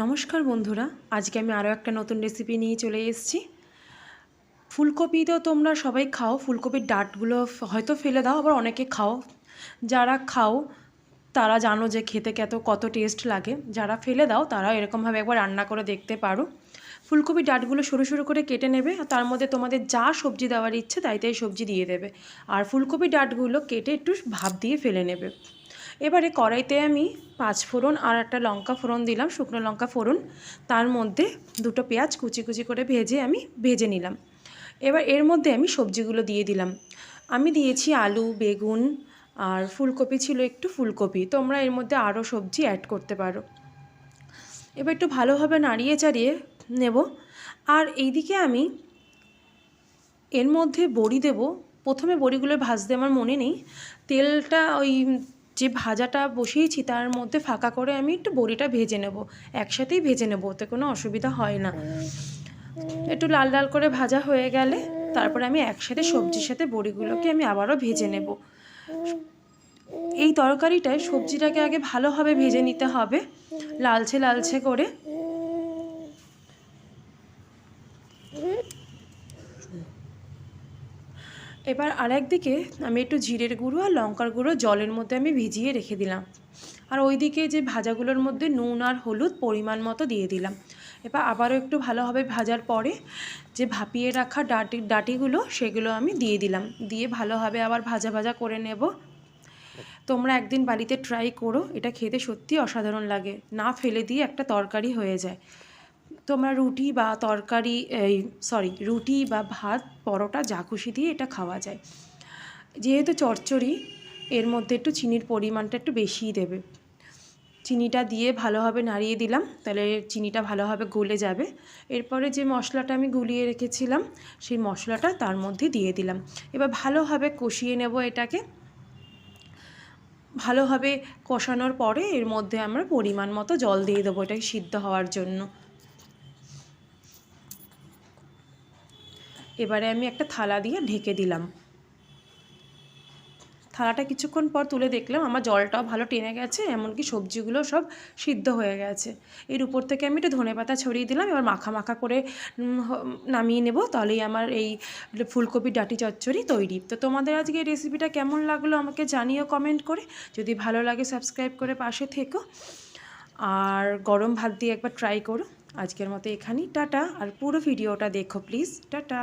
নমস্কার বন্ধুরা, আজকে আমি আরও একটা নতুন রেসিপি নিয়ে চলে এসেছি। ফুলকপি তো তোমরা সবাই খাও, ফুলকপির ডাঁটগুলো হয়তো ফেলে দাও, আবার অনেকে খাও। যারা খাও তারা জানো যে খেতে কত টেস্ট লাগে। যারা ফেলে দাও তারা এরকমভাবে একবার রান্না করে দেখতে পারো। ফুলকপির ডাঁটগুলো সরু সরু করে কেটে নেবে, আর তার মধ্যে তোমাদের যা সবজি দেওয়ার ইচ্ছে তাই সবজি দিয়ে দেবে। আর ফুলকপির ডাঁটগুলো কেটে একটু ভাপ দিয়ে ফেলে নেবে। এবারে কড়াইতে আমি 5 ফোড়ন আর একটা লঙ্কা ফোড়ন দিলাম, শুকনো লঙ্কা ফোড়ন। তার মধ্যে দুটো পেঁয়াজ কুচি কুচি করে ভেজে নিলাম। এবার এর মধ্যে আমি সবজিগুলো দিয়ে দিলাম। আমি দিয়েছি আলু, বেগুন আর ফুলকপি ছিল একটু ফুলকপি। তোমরা এর মধ্যে আরও সবজি অ্যাড করতে পারো। এবার একটু ভালোভাবে নাড়িয়ে চাড়িয়ে নেব। আর এইদিকে আমি এর মধ্যে বড়ি দেব। প্রথমে বড়িগুলো ভাজতে আমার মনে নেই, তেলটা ওই যে ভাজাটা বসিয়েছি তার মধ্যে ফাঁকা করে আমি একটু বড়িটা ভেজে নেব। একসাথেই ভেজে নেব, ওতে কোনো অসুবিধা হয় না। একটু লাল লাল করে ভাজা হয়ে গেলে তারপরে আমি একসাথে সবজির সাথে বড়িগুলোকে আমি আবারও ভেজে নেব। এই তরকারিটায় সবজিটাকে আগে ভালোভাবে ভেজে নিতে হবে, লালচে লালচে করে। এবার আরেকদিকে আমি একটু জিরের গুঁড়ো আর লঙ্কার গুঁড়ো জলের মধ্যে আমি ভিজিয়ে রেখে দিলাম। আর ওইদিকে যে ভাজাগুলোর মধ্যে নুন আর হলুদ পরিমাণ মতো দিয়ে দিলাম। এবার আবারও একটু ভালোভাবে ভাজার পরে যে ভাপিয়ে রাখা ডাঁটিগুলো সেগুলো আমি দিয়ে দিলাম। দিয়ে ভালোভাবে আবার ভাজা ভাজা করে নেব। তোমরা একদিন বাড়িতে ট্রাই করো, এটা খেতে সত্যি অসাধারণ লাগে, না ফেলে দিয়ে একটা তরকারি হয়ে যায়। তোমরা রুটি বা ভাত, পরোটা যা খুশি দিয়ে এটা খাওয়া যায়। যেহেতু চচ্চড়ি, এর মধ্যে একটু চিনির পরিমাণটা একটু বেশিই দেবে। চিনিটা দিয়ে ভালোভাবে নাড়িয়ে দিলাম, তাহলে চিনিটা ভালোভাবে গলে যাবে। এরপরে যে মশলাটা আমি গুলিয়ে রেখেছিলাম সেই মশলাটা তার মধ্যে দিয়ে দিলাম। এবার ভালোভাবে কষিয়ে নেব এটাকে। ভালোভাবে কষানোর পরে এর মধ্যে আমরা পরিমাণ মতো জল দিয়ে দেবো এটাকে সিদ্ধ হওয়ার জন্য। এবারে আমি একটা থালা দিয়ে ঢেকে দিলাম। থালাটা কিছুক্ষণ পর তুলে দেখলাম আমার জলটাও ভালো টেনে গেছে, এমনকি সবজিগুলো সব সিদ্ধ হয়ে গেছে। এর উপর থেকে আমি একটু ধনেপাতা ছড়িয়ে দিলাম। এবার মাখা মাখা করে নামিয়ে নেব, তাহলেই আমার এই ফুলকপির ডাঁটি চচ্চড়ি তৈরি। তো তোমাদের আজকে এই রেসিপিটা কেমন লাগলো আমাকে জানিও কমেন্ট করে। যদি ভালো লাগে সাবস্ক্রাইব করে পাশে থেকো, আর গরম ভাত দিয়ে একবার ট্রাই করো। আজকের মতো এখানেই টাটা, আর পুরো ভিডিওটা দেখো প্লিজ। টাটা।